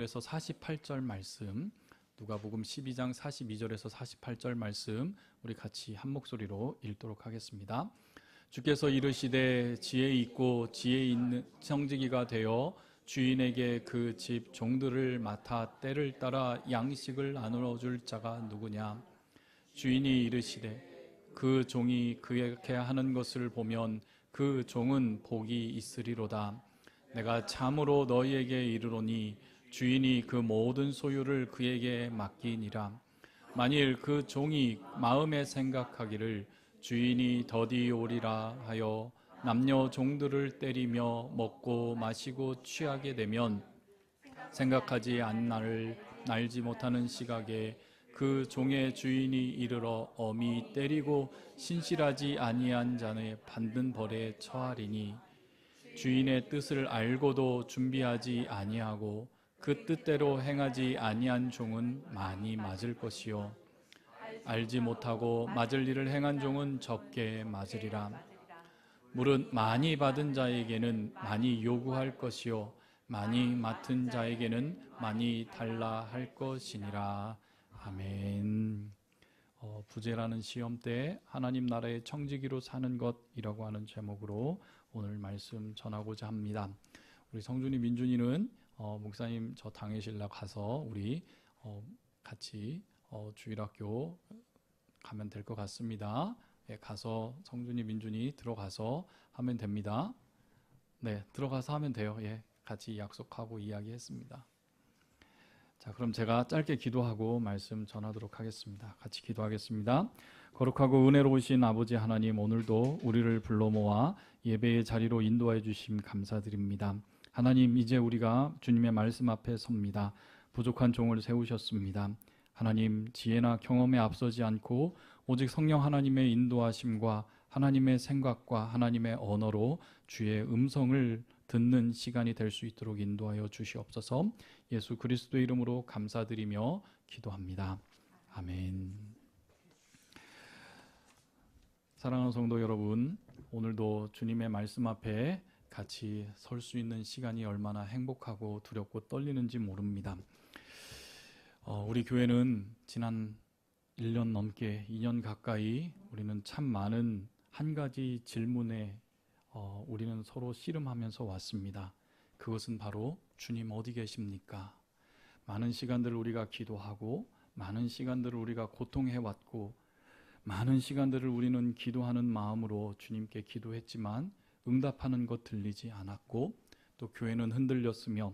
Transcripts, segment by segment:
그래서 48절 말씀, 누가복음 12장 42절에서 48절 말씀 우리 같이 한 목소리로 읽도록 하겠습니다. 주께서 이르시되 지혜 있고 지혜 있는 청지기가 되어 주인에게 그 집 종들을 맡아 때를 따라 양식을 나누어 줄 자가 누구냐? 주인이 이르시되 그 종이 그에게 하는 것을 보면 그 종은 복이 있으리로다. 내가 참으로 너희에게 이르노니 주인이 그 모든 소유를 그에게 맡기니라. 만일 그 종이 마음에 생각하기를 주인이 더디 오리라 하여 남녀 종들을 때리며 먹고 마시고 취하게 되면 생각하지 않는 날을 날지 못하는 시각에 그 종의 주인이 이르러 엄히 때리고 신실하지 아니한 자는 받는 벌에 처하리니 주인의 뜻을 알고도 준비하지 아니하고 그 뜻대로 행하지 아니한 종은 많이 맞을 것이요 알지 못하고 맞을 일을 행한 종은 적게 맞으리라. 물은 많이 받은 자에게는 많이 요구할 것이요 많이 맡은 자에게는 많이 달라 할 것이니라. 아멘. 부재라는 시험 때 하나님 나라의 청지기로 사는 것이라고 하는 제목으로 오늘 말씀 전하고자 합니다. 우리 성준이 민준이는 목사님 저 당회실로 가서 우리 같이 주일학교 가면 될 것 같습니다. 예, 가서 성준이 민준이 들어가서 하면 됩니다. 네, 들어가서 하면 돼요. 예, 같이 약속하고 이야기했습니다. 자, 그럼 제가 짧게 기도하고 말씀 전하도록 하겠습니다. 같이 기도하겠습니다. 거룩하고 은혜로우신 아버지 하나님, 오늘도 우리를 불러 모아 예배의 자리로 인도해 주심 감사드립니다. 하나님, 이제 우리가 주님의 말씀 앞에 섭니다. 부족한 종을 세우셨습니다. 하나님, 지혜나 경험에 앞서지 않고 오직 성령 하나님의 인도하심과 하나님의 생각과 하나님의 언어로 주의 음성을 듣는 시간이 될 수 있도록 인도하여 주시옵소서. 예수 그리스도의 이름으로 감사드리며 기도합니다. 아멘. 사랑하는 성도 여러분, 오늘도 주님의 말씀 앞에 같이 설 수 있는 시간이 얼마나 행복하고 두렵고 떨리는지 모릅니다. 우리 교회는 지난 1년 넘게 2년 가까이 우리는 참 많은 한 가지 질문에 우리는 서로 씨름하면서 왔습니다. 그것은 바로 주님 어디 계십니까? 많은 시간들을 우리가 기도하고 많은 시간들을 우리가 고통해왔고 많은 시간들을 우리는 기도하는 마음으로 주님께 기도했지만 응답하는 것 들리지 않았고 또 교회는 흔들렸으며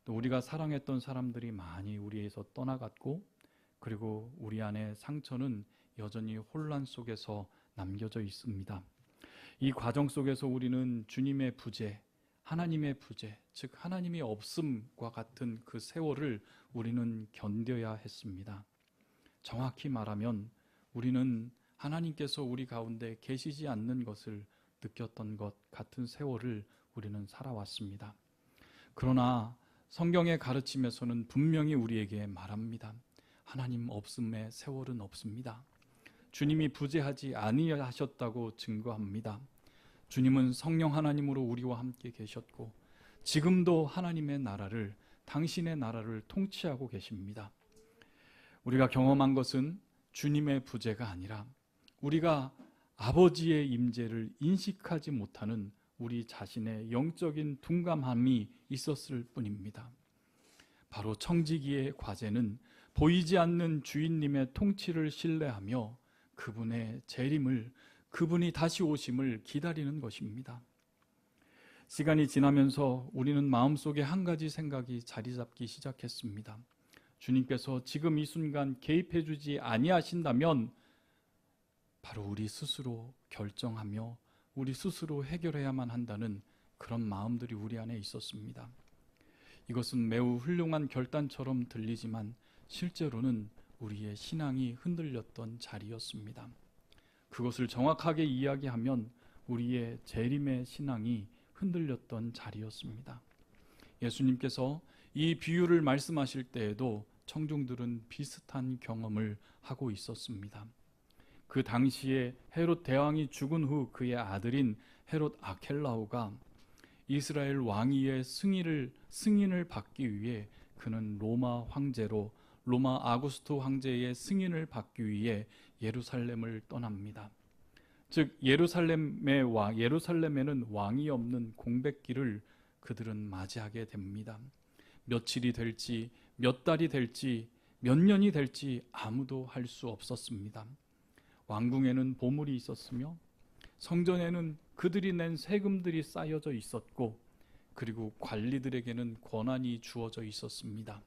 또 우리가 사랑했던 사람들이 많이 우리에서 떠나갔고 그리고 우리 안에 상처는 여전히 혼란 속에서 남겨져 있습니다. 이 과정 속에서 우리는 주님의 부재, 하나님의 부재, 즉 하나님이 없음과 같은 그 세월을 우리는 견뎌야 했습니다. 정확히 말하면 우리는 하나님께서 우리 가운데 계시지 않는 것을 느꼈던 것 같은 세월을 우리는 살아왔습니다. 그러나 성경의 가르침에서는 분명히 우리에게 말합니다. 하나님 없음의 세월은 없습니다. 주님이 부재하지 아니하셨다고 증거합니다. 주님은 성령 하나님으로 우리와 함께 계셨고 지금도 하나님의 나라를, 당신의 나라를 통치하고 계십니다. 우리가 경험한 것은 주님의 부재가 아니라 우리가 아버지의 임재를 인식하지 못하는 우리 자신의 영적인 둔감함이 있었을 뿐입니다. 바로 청지기의 과제는 보이지 않는 주인님의 통치를 신뢰하며 그분의 재림을, 그분이 다시 오심을 기다리는 것입니다. 시간이 지나면서 우리는 마음속에 한 가지 생각이 자리 잡기 시작했습니다. 주님께서 지금 이 순간 개입해 주지 아니하신다면 바로 우리 스스로 결정하며 우리 스스로 해결해야만 한다는 그런 마음들이 우리 안에 있었습니다. 이것은 매우 훌륭한 결단처럼 들리지만 실제로는 우리의 신앙이 흔들렸던 자리였습니다. 그것을 정확하게 이야기하면 우리의 재림의 신앙이 흔들렸던 자리였습니다. 예수님께서 이 비유를 말씀하실 때에도 청중들은 비슷한 경험을 하고 있었습니다. 그 당시에 헤롯 대왕이 죽은 후 그의 아들인 헤롯 아켈라오가 이스라엘 왕위의 승인을 받기 위해 그는 로마 황제로 로마 아구스토 황제의 승인을 받기 위해 예루살렘을 떠납니다. 즉 예루살렘에는 왕이 없는 공백기를 그들은 맞이하게 됩니다. 며칠이 될지, 몇 달이 될지, 몇 년이 될지 아무도 할 수 없었습니다. 왕궁에는 보물이 있었으며 성전에는 그들이 낸 세금들이 쌓여져 있었고, 그리고 관리들에게는 권한이 주어져 있었습니다.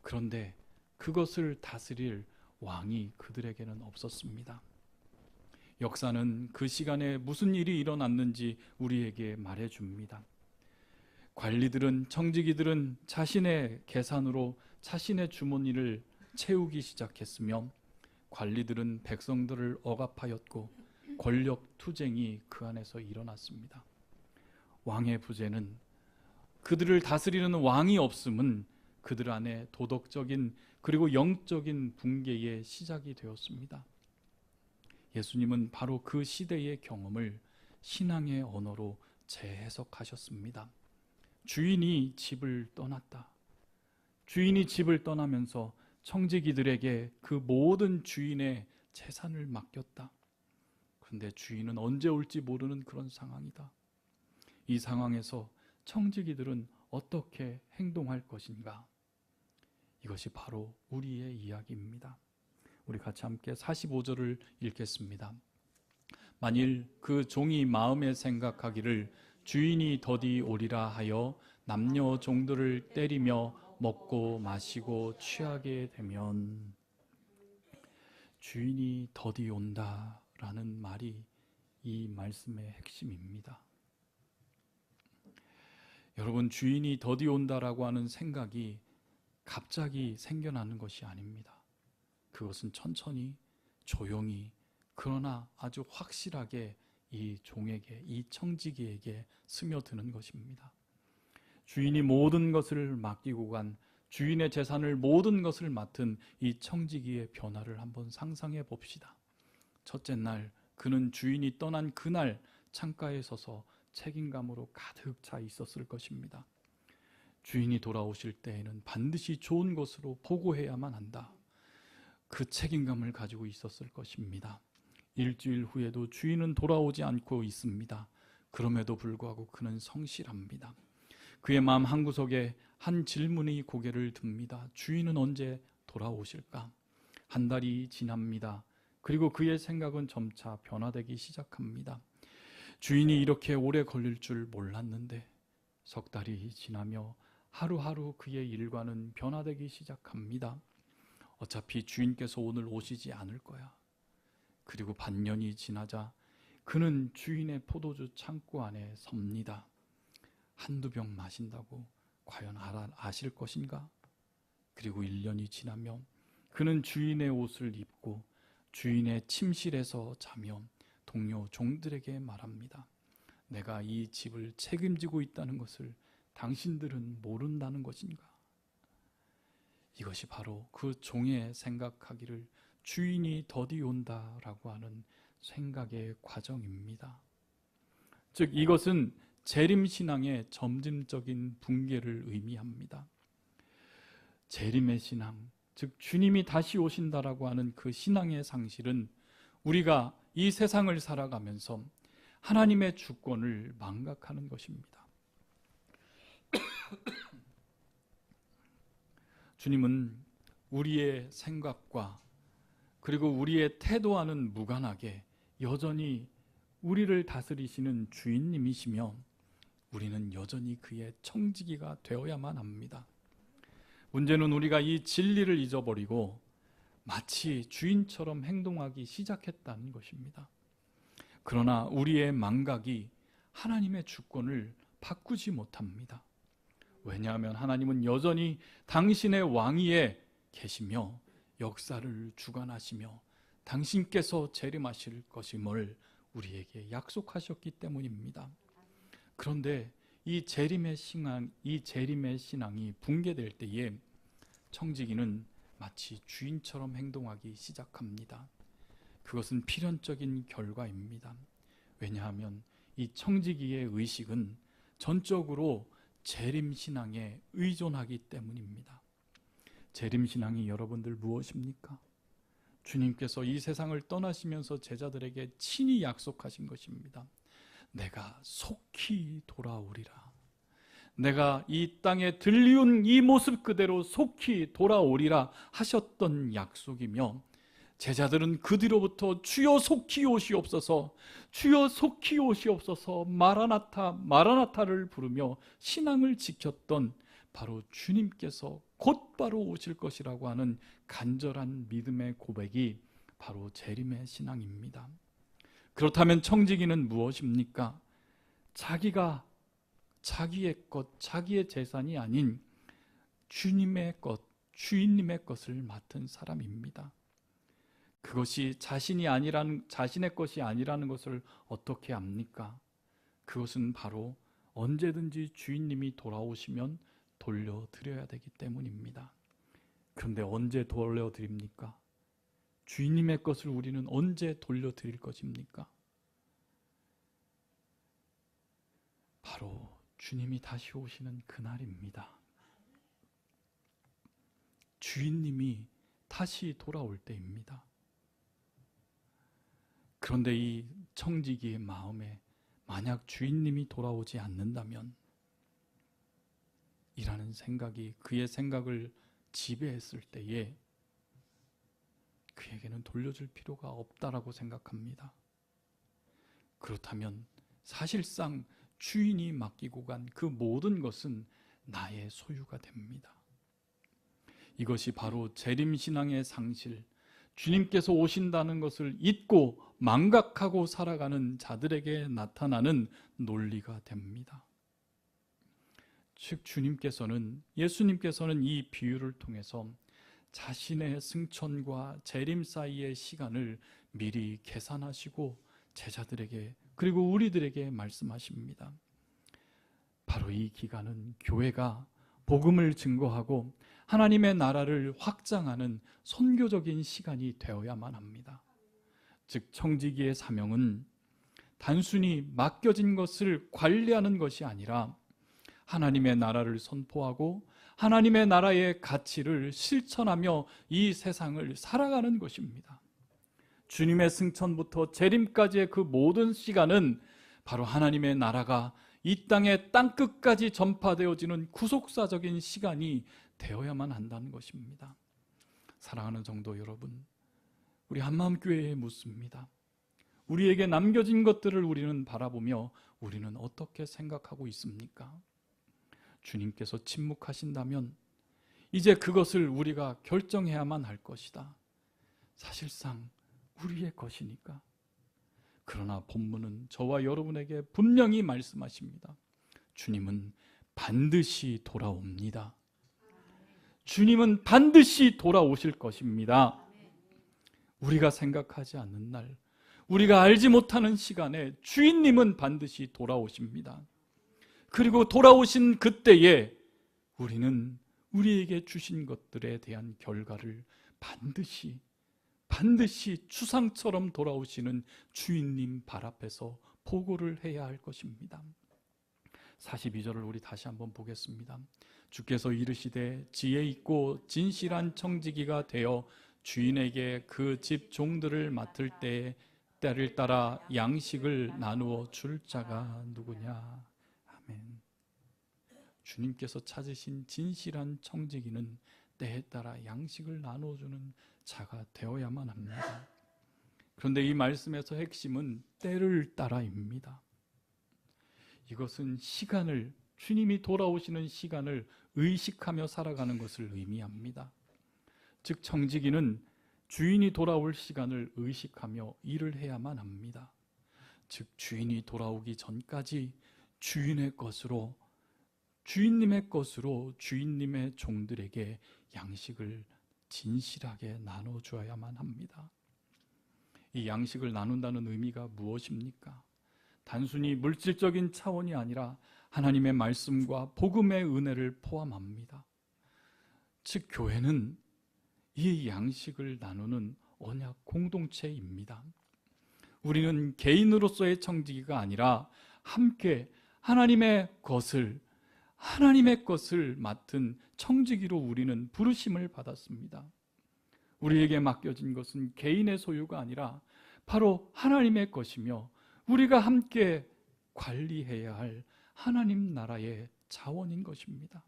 그런데 그것을 다스릴 왕이 그들에게는 없었습니다. 역사는 그 시간에 무슨 일이 일어났는지 우리에게 말해줍니다. 관리들은, 청지기들은 자신의 계산으로 자신의 주머니를 채우기 시작했으며, 관리들은 백성들을 억압하였고 권력 투쟁이 그 안에서 일어났습니다. 왕의 부재는, 그들을 다스리는 왕이 없음은 그들 안에 도덕적인 그리고 영적인 붕괴의 시작이 되었습니다. 예수님은 바로 그 시대의 경험을 신앙의 언어로 재해석하셨습니다. 주인이 집을 떠났다. 주인이 집을 떠나면서 청지기들에게 그 모든 주인의 재산을 맡겼다. 그런데 주인은 언제 올지 모르는 그런 상황이다. 이 상황에서 청지기들은 어떻게 행동할 것인가? 이것이 바로 우리의 이야기입니다. 우리 같이 함께 45절을 읽겠습니다. 만일 그 종이 마음에 생각하기를 주인이 더디 오리라 하여 남녀 종들을 때리며 먹고 마시고 취하게 되면, 주인이 더디 온다라는 말이 이 말씀의 핵심입니다. 여러분, 주인이 더디 온다라고 하는 생각이 갑자기 생겨나는 것이 아닙니다. 그것은 천천히, 조용히, 그러나 아주 확실하게 이 종에게, 이 청지기에게 스며드는 것입니다. 주인이 모든 것을 맡기고 간, 주인의 재산을 모든 것을 맡은 이 청지기의 변화를 한번 상상해 봅시다. 첫째 날, 그는 주인이 떠난 그날 창가에 서서 책임감으로 가득 차 있었을 것입니다. 주인이 돌아오실 때에는 반드시 좋은 것으로 보고해야만 한다. 그 책임감을 가지고 있었을 것입니다. 일주일 후에도 주인은 돌아오지 않고 있습니다. 그럼에도 불구하고 그는 성실합니다. 그의 마음 한구석에 한 질문이 고개를 듭니다. 주인은 언제 돌아오실까? 한 달이 지납니다. 그리고 그의 생각은 점차 변화되기 시작합니다. 주인이 이렇게 오래 걸릴 줄 몰랐는데, 석 달이 지나며 하루하루 그의 일과는 변화되기 시작합니다. 어차피 주인께서 오늘 오시지 않을 거야. 그리고 반년이 지나자 그는 주인의 포도주 창고 안에 섭니다. 한두 병 마신다고 과연 아실 것인가? 그리고 1년이 지나며 그는 주인의 옷을 입고 주인의 침실에서 자며 동료 종들에게 말합니다. 내가 이 집을 책임지고 있다는 것을 당신들은 모른다는 것인가? 이것이 바로 그 종의 생각하기를 주인이 더디 온다라고 하는 생각의 과정입니다. 즉 이것은 재림신앙의 점진적인 붕괴를 의미합니다. 재림의 신앙, 즉 주님이 다시 오신다라고 하는 그 신앙의 상실은 우리가 이 세상을 살아가면서 하나님의 주권을 망각하는 것입니다. 주님은 우리의 생각과 그리고 우리의 태도와는 무관하게 여전히 우리를 다스리시는 주인님이시며 우리는 여전히 그의 청지기가 되어야만 합니다. 문제는 우리가 이 진리를 잊어버리고 마치 주인처럼 행동하기 시작했다는 것입니다. 그러나 우리의 망각이 하나님의 주권을 바꾸지 못합니다. 왜냐하면 하나님은 여전히 당신의 왕위에 계시며 역사를 주관하시며 당신께서 재림하실 것임을 우리에게 약속하셨기 때문입니다. 그런데 이 재림의 신앙이 붕괴될 때에 청지기는 마치 주인처럼 행동하기 시작합니다. 그것은 필연적인 결과입니다. 왜냐하면 이 청지기의 의식은 전적으로 재림신앙에 의존하기 때문입니다. 재림신앙이 여러분들 무엇입니까? 주님께서 이 세상을 떠나시면서 제자들에게 친히 약속하신 것입니다. 내가 속히 돌아오리라. 내가 이 땅에 들리운 이 모습 그대로 속히 돌아오리라 하셨던 약속이며, 제자들은 그 뒤로부터 주여 속히 오시옵소서, 주여 속히 오시옵소서, 마라나타 마라나타를 부르며 신앙을 지켰던 바로 주님께서 곧바로 오실 것이라고 하는 간절한 믿음의 고백이 바로 재림의 신앙입니다. 그렇다면 청지기는 무엇입니까? 자기의 것, 자기의 재산이 아닌 주님의 것, 주인님의 것을 맡은 사람입니다. 그것이 자신의 것이 아니라는 것을 어떻게 압니까? 그것은 바로 언제든지 주인님이 돌아오시면 돌려드려야 되기 때문입니다. 그런데 언제 돌려드립니까? 주인님의 것을 우리는 언제 돌려드릴 것입니까? 바로 주님이 다시 오시는 그날입니다. 주인님이 다시 돌아올 때입니다. 그런데 이 청지기의 마음에 만약 주인님이 돌아오지 않는다면 이라는 생각이 그의 생각을 지배했을 때에 그에게는 돌려줄 필요가 없다라고 생각합니다. 그렇다면 사실상 주인이 맡기고 간 그 모든 것은 나의 소유가 됩니다. 이것이 바로 재림신앙의 상실, 주님께서 오신다는 것을 잊고 망각하고 살아가는 자들에게 나타나는 논리가 됩니다. 즉 예수님께서는 이 비유를 통해서 자신의 승천과 재림 사이의 시간을 미리 계산하시고 제자들에게 그리고 우리들에게 말씀하십니다. 바로 이 기간은 교회가 복음을 증거하고 하나님의 나라를 확장하는 선교적인 시간이 되어야만 합니다. 즉 청지기의 사명은 단순히 맡겨진 것을 관리하는 것이 아니라 하나님의 나라를 선포하고 하나님의 나라의 가치를 실천하며 이 세상을 살아가는 것입니다. 주님의 승천부터 재림까지의 그 모든 시간은 바로 하나님의 나라가 이 땅의 땅끝까지 전파되어지는 구속사적인 시간이 되어야만 한다는 것입니다. 사랑하는 성도 여러분, 우리 한마음교회에 묻습니다. 우리에게 남겨진 것들을 우리는 바라보며 우리는 어떻게 생각하고 있습니까? 주님께서 침묵하신다면 이제 그것을 우리가 결정해야만 할 것이다. 사실상 우리의 것이니까. 그러나 본문은 저와 여러분에게 분명히 말씀하십니다. 주님은 반드시 돌아옵니다. 주님은 반드시 돌아오실 것입니다. 우리가 생각하지 않는 날, 우리가 알지 못하는 시간에 주인님은 반드시 돌아오십니다. 그리고 돌아오신 그때에 우리는 우리에게 주신 것들에 대한 결과를 반드시 추상처럼 돌아오시는 주인님 발 앞에서 보고를 해야 할 것입니다. 42절을 우리 다시 한번 보겠습니다. 주께서 이르시되 지혜 있고 진실한 청지기가 되어 주인에게 그 집 종들을 맡을 때에 때를 따라 양식을 나누어 줄 자가 누구냐. 아멘. 주님께서 찾으신 진실한 청지기는 때에 따라 양식을 나눠주는 자가 되어야만 합니다. 그런데 이 말씀에서 핵심은 때를 따라입니다. 이것은 주님이 돌아오시는 시간을 의식하며 살아가는 것을 의미합니다. 즉 청지기는 주인이 돌아올 시간을 의식하며 일을 해야만 합니다. 즉 주인이 돌아오기 전까지 주인님의 것으로 주인님의 종들에게 양식을 진실하게 나눠주어야만 합니다. 이 양식을 나눈다는 의미가 무엇입니까? 단순히 물질적인 차원이 아니라 하나님의 말씀과 복음의 은혜를 포함합니다. 즉 교회는 이 양식을 나누는 언약 공동체입니다. 우리는 개인으로서의 청지기가 아니라 함께 하나님의 것을 하나님의 것을 맡은 청지기로 우리는 부르심을 받았습니다. 우리에게 맡겨진 것은 개인의 소유가 아니라 바로 하나님의 것이며 우리가 함께 관리해야 할 하나님 나라의 자원인 것입니다.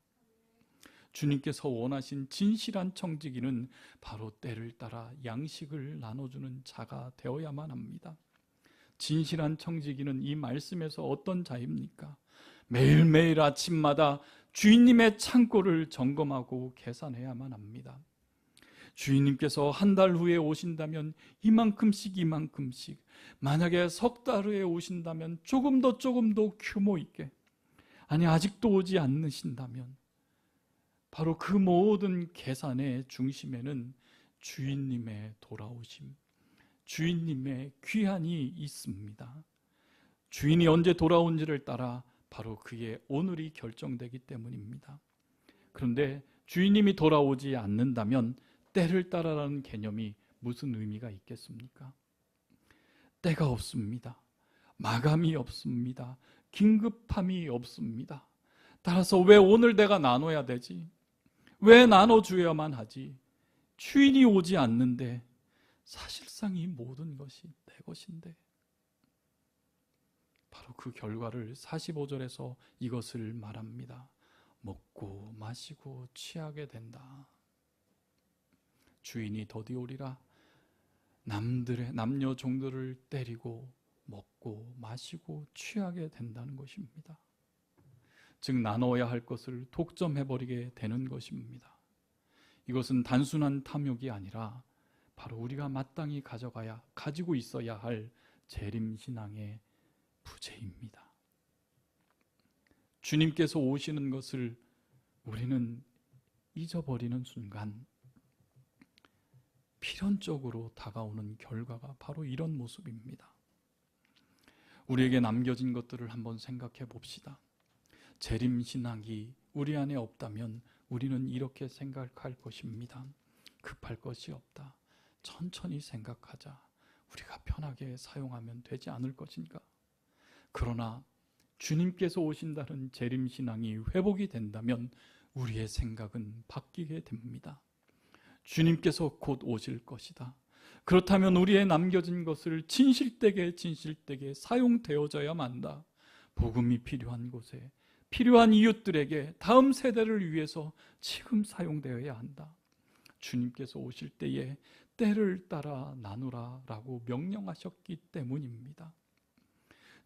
주님께서 원하신 진실한 청지기는 바로 때를 따라 양식을 나눠주는 자가 되어야만 합니다. 진실한 청지기는 이 말씀에서 어떤 자입니까? 매일매일 아침마다 주인님의 창고를 점검하고 계산해야만 합니다. 주인님께서 한 달 후에 오신다면 이만큼씩 만약에 석 달 후에 오신다면 조금 더 규모 있게, 아니 아직도 오지 않으신다면 바로 그 모든 계산의 중심에는 주인님의 돌아오심, 주인님의 귀환이 있습니다. 주인이 언제 돌아온지를 따라 바로 그의 오늘이 결정되기 때문입니다. 그런데 주인님이 돌아오지 않는다면 때를 따라라는 개념이 무슨 의미가 있겠습니까? 때가 없습니다. 마감이 없습니다. 긴급함이 없습니다. 따라서 왜 오늘 내가 나눠야 되지? 왜 나눠줘야만 하지? 주인이 오지 않는데 사실상 이 모든 것이 내 것인데. 바로 그 결과를 45절에서 이것을 말합니다. 먹고 마시고 취하게 된다. 주인이 더디오리라. 남녀 종들을 때리고 먹고 마시고 취하게 된다는 것입니다. 즉 나눠야 할 것을 독점해버리게 되는 것입니다. 이것은 단순한 탐욕이 아니라 바로 우리가 마땅히 가지고 있어야 할 재림신앙의 부재입니다. 주님께서 오시는 것을 우리는 잊어버리는 순간 필연적으로 다가오는 결과가 바로 이런 모습입니다. 우리에게 남겨진 것들을 한번 생각해 봅시다. 재림신앙이 우리 안에 없다면 우리는 이렇게 생각할 것입니다. 급할 것이 없다. 천천히 생각하자. 우리가 편하게 사용하면 되지 않을 것인가? 그러나 주님께서 오신다는 재림신앙이 회복이 된다면 우리의 생각은 바뀌게 됩니다. 주님께서 곧 오실 것이다. 그렇다면 우리의 남겨진 것을 진실되게 사용되어져야만 한다. 복음이 필요한 곳에, 필요한 이웃들에게, 다음 세대를 위해서 지금 사용되어야 한다. 주님께서 오실 때에 때를 따라 나누라 라고 명령하셨기 때문입니다.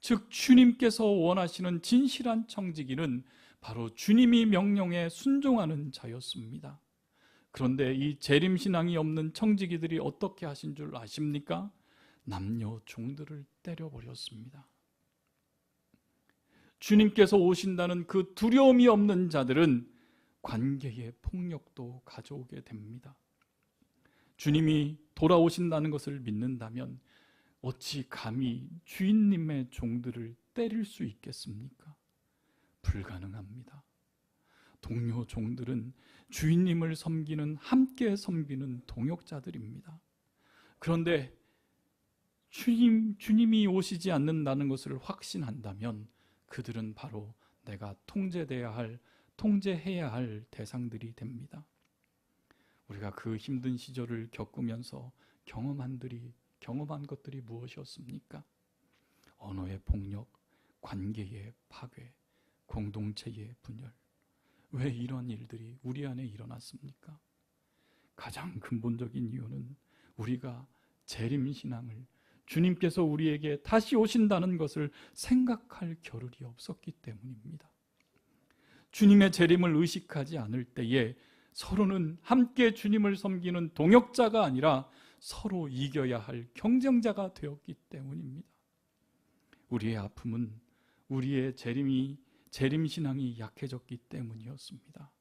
즉 주님께서 원하시는 진실한 청지기는 바로 주님이 명령에 순종하는 자였습니다. 그런데 이 재림신앙이 없는 청지기들이 어떻게 하신 줄 아십니까? 남녀 종들을 때려버렸습니다. 주님께서 오신다는 그 두려움이 없는 자들은 관계의 폭력도 가져오게 됩니다. 주님이 돌아오신다는 것을 믿는다면 어찌 감히 주인님의 종들을 때릴 수 있겠습니까? 불가능합니다. 동료 종들은 주인님을 함께 섬기는 동역자들입니다. 그런데 주님이 오시지 않는다는 것을 확신한다면 그들은 바로 내가 통제해야 할 대상들이 됩니다. 우리가 그 힘든 시절을 겪으면서 경험한 것들이 무엇이었습니까? 언어의 폭력, 관계의 파괴, 공동체의 분열. 왜 이런 일들이 우리 안에 일어났습니까? 가장 근본적인 이유는 우리가 재림신앙을, 주님께서 우리에게 다시 오신다는 것을 생각할 겨를이 없었기 때문입니다. 주님의 재림을 의식하지 않을 때에 서로는 함께 주님을 섬기는 동역자가 아니라 서로 이겨야 할 경쟁자가 되었기 때문입니다. 우리의 아픔은 우리의 재림신앙이 약해졌기 때문이었습니다.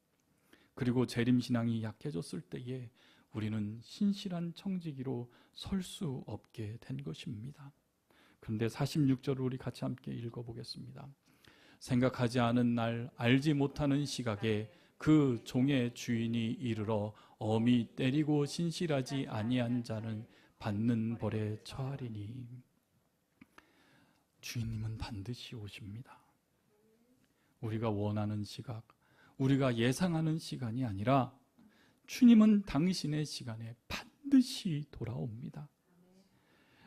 그리고 재림신앙이 약해졌을 때에 우리는 신실한 청지기로 설 수 없게 된 것입니다. 그런데 46절을 우리 같이 함께 읽어보겠습니다. 생각하지 않은 날, 알지 못하는 시각에 그 종의 주인이 이르러 엄히 때리고 신실하지 아니한 자는 받는 벌에 처하리니. 주인님은 반드시 오십니다. 우리가 원하는 시각, 우리가 예상하는 시간이 아니라 주님은 당신의 시간에 반드시 돌아옵니다.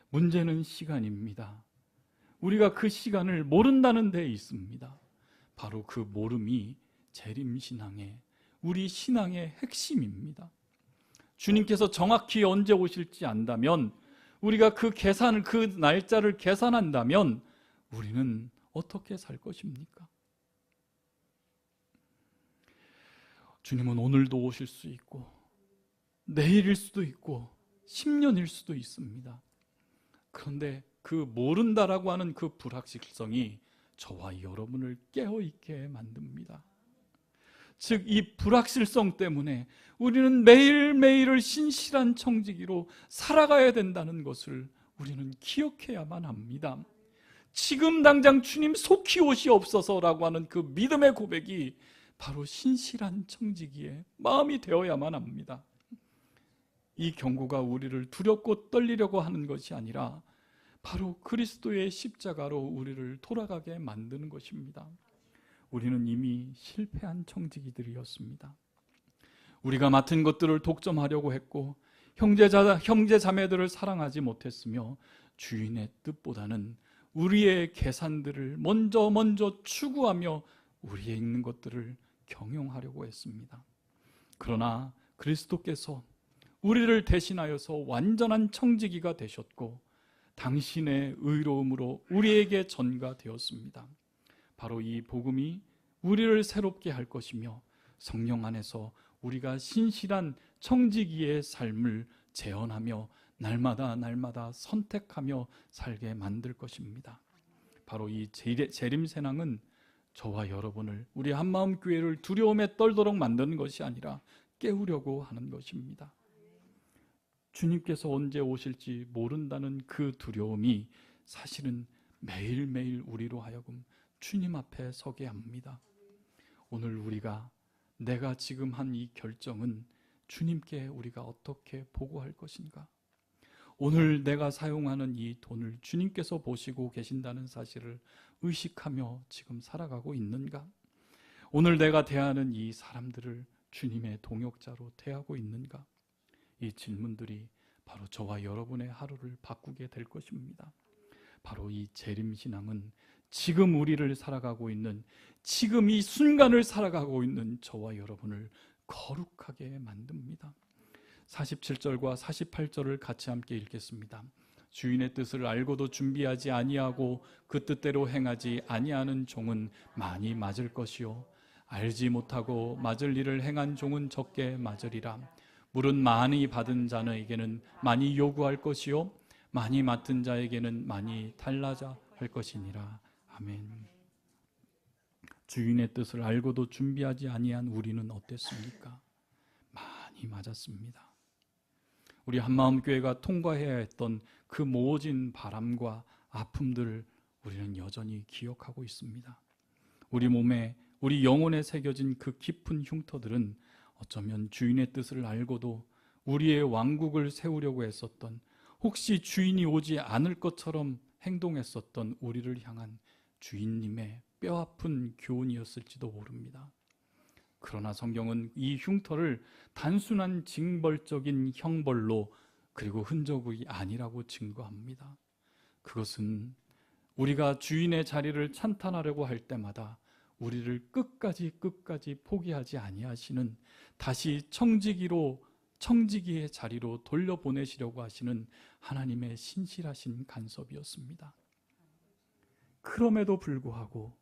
문제는 시간입니다. 우리가 그 시간을 모른다는 데 있습니다. 바로 그 모름이 재림신앙의, 우리 신앙의 핵심입니다. 주님께서 정확히 언제 오실지 안다면, 우리가 그 날짜를 계산한다면 우리는 어떻게 살 것입니까? 주님은 오늘도 오실 수 있고 내일일 수도 있고 10년일 수도 있습니다. 그런데 그 모른다라고 하는 그 불확실성이 저와 여러분을 깨어있게 만듭니다. 즉, 이 불확실성 때문에 우리는 매일매일을 신실한 청지기로 살아가야 된다는 것을 우리는 기억해야만 합니다. 지금 당장 주님 속히 오시옵소서라고 하는 그 믿음의 고백이 바로 신실한 청지기의 마음이 되어야만 합니다. 이 경고가 우리를 두렵고 떨리려고 하는 것이 아니라 바로 그리스도의 십자가로 우리를 돌아가게 만드는 것입니다. 우리는 이미 실패한 청지기들이었습니다. 우리가 맡은 것들을 독점하려고 했고 형제 자매들을 사랑하지 못했으며 주인의 뜻보다는 우리의 계산들을 먼저 추구하며 우리의 있는 것들을 경영하려고 했습니다. 그러나 그리스도께서 우리를 대신하여서 완전한 청지기가 되셨고 당신의 의로움으로 우리에게 전가되었습니다. 바로 이 복음이 우리를 새롭게 할 것이며 성령 안에서 우리가 신실한 청지기의 삶을 재현하며 날마다 선택하며 살게 만들 것입니다. 바로 이 재림신앙은 저와 여러분을, 우리 한마음교회를 두려움에 떨도록 만드는 것이 아니라 깨우려고 하는 것입니다. 주님께서 언제 오실지 모른다는 그 두려움이 사실은 매일매일 우리로 하여금 주님 앞에 서게 합니다. 오늘 내가 지금 한 이 결정은 주님께 우리가 어떻게 보고할 것인가? 오늘 내가 사용하는 이 돈을 주님께서 보시고 계신다는 사실을 의식하며 지금 살아가고 있는가? 오늘 내가 대하는 이 사람들을 주님의 동역자로 대하고 있는가? 이 질문들이 바로 저와 여러분의 하루를 바꾸게 될 것입니다. 바로 이 재림신앙은 지금 우리를 살아가고 있는, 지금 이 순간을 살아가고 있는 저와 여러분을 거룩하게 만듭니다. 47절과 48절을 같이 함께 읽겠습니다. 주인의 뜻을 알고도 준비하지 아니하고 그 뜻대로 행하지 아니하는 종은 많이 맞을 것이요 알지 못하고 맞을 일을 행한 종은 적게 맞으리라. 물은 많이 받은 자에게는 많이 요구할 것이요 많이 맡은 자에게는 많이 달라져 할 것이니라. 아멘. 주인의 뜻을 알고도 준비하지 아니한 우리는 어땠습니까? 많이 맞았습니다. 우리 한마음교회가 통과해야 했던 그 모진 바람과 아픔들을 우리는 여전히 기억하고 있습니다. 우리 몸에, 우리 영혼에 새겨진 그 깊은 흉터들은 어쩌면 주인의 뜻을 알고도 우리의 왕국을 세우려고 했었던, 혹시 주인이 오지 않을 것처럼 행동했었던 우리를 향한 주인님의 뼈아픈 교훈이었을지도 모릅니다. 그러나 성경은 이 흉터를 단순한 징벌적인 형벌로, 그리고 흔적이 아니라고 증거합니다. 그것은 우리가 주인의 자리를 찬탄하려고 할 때마다 우리를 끝까지 포기하지 아니하시는, 다시 청지기의 자리로 돌려보내시려고 하시는 하나님의 신실하신 간섭이었습니다. 그럼에도 불구하고,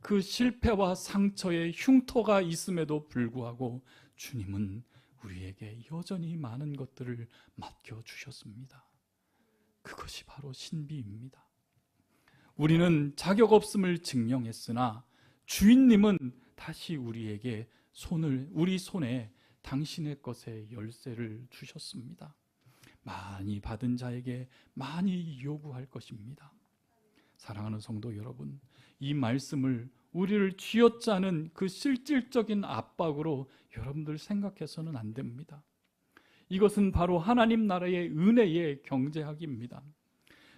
그 실패와 상처의 흉터가 있음에도 불구하고 주님은 우리에게 여전히 많은 것들을 맡겨주셨습니다. 그것이 바로 신비입니다. 우리는 자격 없음을 증명했으나 주인님은 다시 우리에게 우리 손에 당신의 것의 열쇠를 주셨습니다. 많이 받은 자에게 많이 요구할 것입니다. 사랑하는 성도 여러분, 이 말씀을 우리를 쥐어짜는 그 실질적인 압박으로 여러분들 생각해서는 안 됩니다. 이것은 바로 하나님 나라의 은혜의 경제학입니다.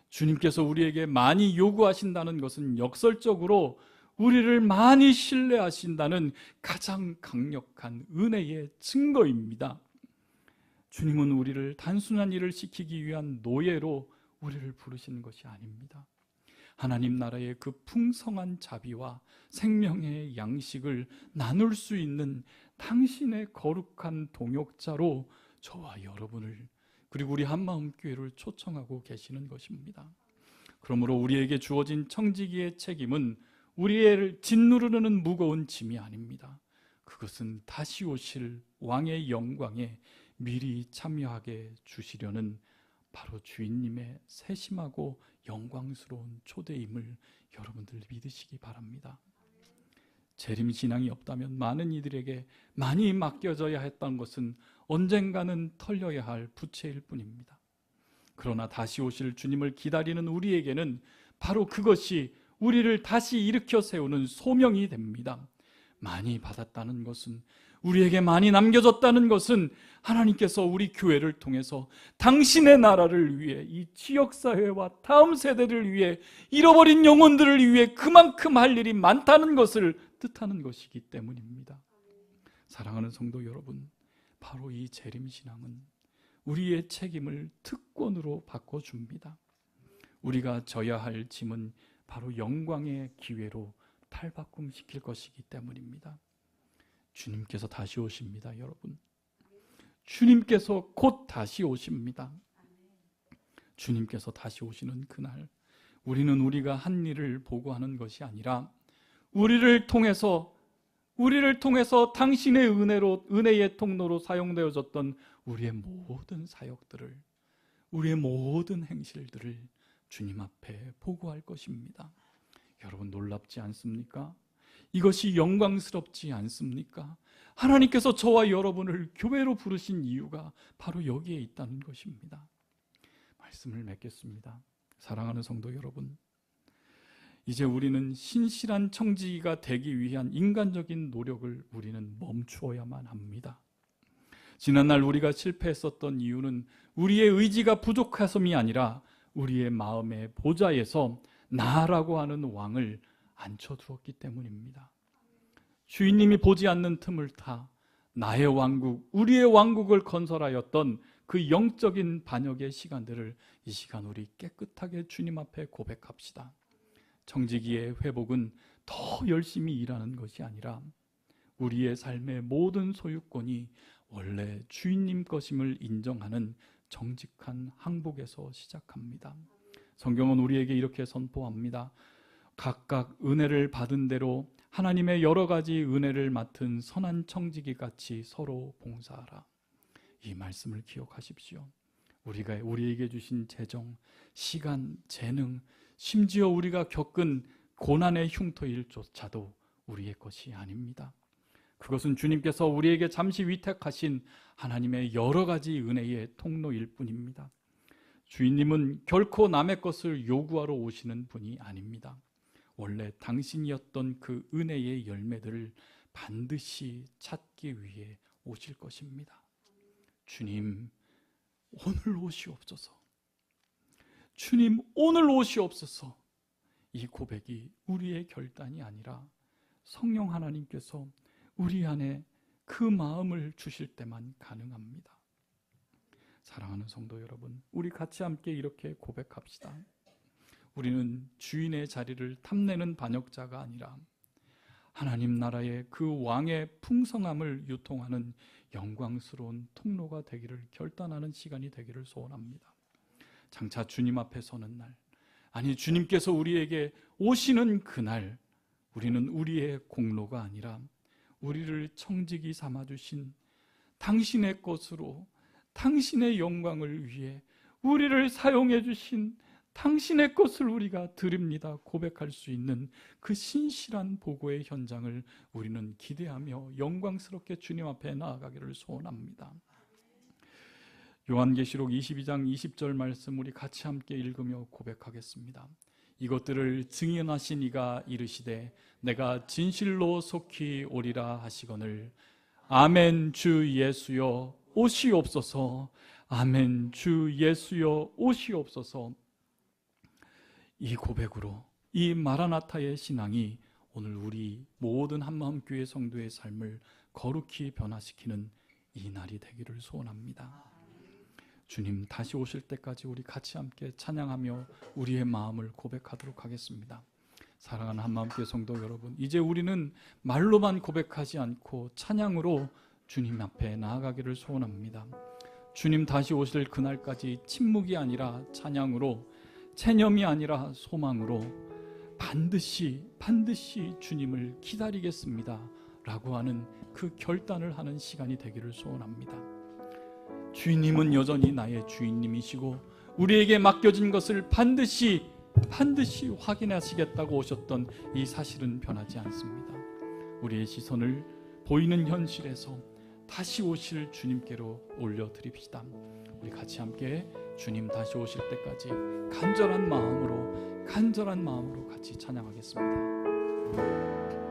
주님께서 우리에게 많이 요구하신다는 것은 역설적으로 우리를 많이 신뢰하신다는 가장 강력한 은혜의 증거입니다. 주님은 우리를 단순한 일을 시키기 위한 노예로 우리를 부르시는 것이 아닙니다. 하나님 나라의 그 풍성한 자비와 생명의 양식을 나눌 수 있는 당신의 거룩한 동역자로 저와 여러분을, 그리고 우리 한마음교회를 초청하고 계시는 것입니다. 그러므로 우리에게 주어진 청지기의 책임은 우리를 짓누르는 무거운 짐이 아닙니다. 그것은 다시 오실 왕의 영광에 미리 참여하게 주시려는 바로 주인님의 세심하고 영광스러운 초대임을 여러분들 믿으시기 바랍니다. 재림신앙이 없다면 많은 이들에게 많이 맡겨져야 했던 것은 언젠가는 털려야 할 부채일 뿐입니다. 그러나 다시 오실 주님을 기다리는 우리에게는 바로 그것이 우리를 다시 일으켜 세우는 소명이 됩니다. 많이 받았다는 것은, 우리에게 많이 남겨졌다는 것은 하나님께서 우리 교회를 통해서 당신의 나라를 위해, 이 지역사회와 다음 세대를 위해, 잃어버린 영혼들을 위해 그만큼 할 일이 많다는 것을 뜻하는 것이기 때문입니다. 사랑하는 성도 여러분, 바로 이 재림신앙은 우리의 책임을 특권으로 바꿔줍니다. 우리가 져야 할 짐은 바로 영광의 기회로 탈바꿈시킬 것이기 때문입니다. 주님께서 다시 오십니다, 여러분. 주님께서 곧 다시 오십니다. 주님께서 다시 오시는 그날, 우리는 우리가 한 일을 보고하는 것이 아니라 우리를 통해서 당신의 은혜의 통로로 사용되어졌던 우리의 모든 사역들을, 우리의 모든 행실들을 주님 앞에 보고할 것입니다. 여러분, 놀랍지 않습니까? 이것이 영광스럽지 않습니까? 하나님께서 저와 여러분을 교회로 부르신 이유가 바로 여기에 있다는 것입니다. 말씀을 맺겠습니다. 사랑하는 성도 여러분, 이제 우리는 신실한 청지기가 되기 위한 인간적인 노력을 우리는 멈추어야만 합니다. 지난날 우리가 실패했었던 이유는 우리의 의지가 부족해서이 아니라 우리의 마음의 보좌에서 나라고 하는 왕을 앉혀두었기 때문입니다. 주인님이 보지 않는 틈을 타 나의 왕국, 우리의 왕국을 건설하였던 그 영적인 반역의 시간들을 이 시간 우리 깨끗하게 주님 앞에 고백합시다. 청지기의 회복은 더 열심히 일하는 것이 아니라 우리의 삶의 모든 소유권이 원래 주인님 것임을 인정하는 정직한 항복에서 시작합니다. 성경은 우리에게 이렇게 선포합니다. 각각 은혜를 받은 대로 하나님의 여러 가지 은혜를 맡은 선한 청지기 같이 서로 봉사하라. 이 말씀을 기억하십시오. 우리가 우리에게 주신 재정, 시간, 재능, 심지어 우리가 겪은 고난의 흉터일조차도 우리의 것이 아닙니다. 그것은 주님께서 우리에게 잠시 위탁하신 하나님의 여러 가지 은혜의 통로일 뿐입니다. 주인님은 결코 남의 것을 요구하러 오시는 분이 아닙니다. 원래 당신이었던 그 은혜의 열매들을 반드시 찾기 위해 오실 것입니다. 주님, 오늘 오시옵소서. 주님, 오늘 오시옵소서. 이 고백이 우리의 결단이 아니라 성령 하나님께서 우리 안에 그 마음을 주실 때만 가능합니다. 사랑하는 성도 여러분, 우리 같이 함께 이렇게 고백합시다. 우리는 주인의 자리를 탐내는 반역자가 아니라 하나님 나라의 그 왕의 풍성함을 유통하는 영광스러운 통로가 되기를 결단하는 시간이 되기를 소원합니다. 장차 주님 앞에 서는 날, 아니 주님께서 우리에게 오시는 그날, 우리는 우리의 공로가 아니라 우리를 청지기 삼아주신 당신의 것으로 당신의 영광을 위해 우리를 사용해 주신 당신의 것을 우리가 드립니다 고백할 수 있는 그 신실한 보고의 현장을 우리는 기대하며 영광스럽게 주님 앞에 나아가기를 소원합니다. 요한계시록 22장 20절 말씀 우리 같이 함께 읽으며 고백하겠습니다. 이것들을 증언하신 이가 이르시되 내가 진실로 속히 오리라 하시거늘 아멘. 주 예수여 오시옵소서. 아멘. 주 예수여 오시옵소서. 이 고백으로 이 마라나타의 신앙이 오늘 우리 모든 한마음교회 성도의 삶을 거룩히 변화시키는 이 날이 되기를 소원합니다. 주님 다시 오실 때까지 우리 같이 함께 찬양하며 우리의 마음을 고백하도록 하겠습니다. 사랑하는 한마음교회 성도 여러분, 이제 우리는 말로만 고백하지 않고 찬양으로 주님 앞에 나아가기를 소원합니다. 주님 다시 오실 그날까지 침묵이 아니라 찬양으로, 체념이 아니라 소망으로 반드시 주님을 기다리겠습니다 라고 하는 그 결단을 하는 시간이 되기를 소원합니다. 주님은 여전히 나의 주인님이시고 우리에게 맡겨진 것을 반드시 확인하시겠다고 오셨던 이 사실은 변하지 않습니다. 우리의 시선을 보이는 현실에서 다시 오실 주님께로 올려드립시다. 우리 같이 함께 주님 다시 오실 때까지 간절한 마음으로 같이 찬양하겠습니다.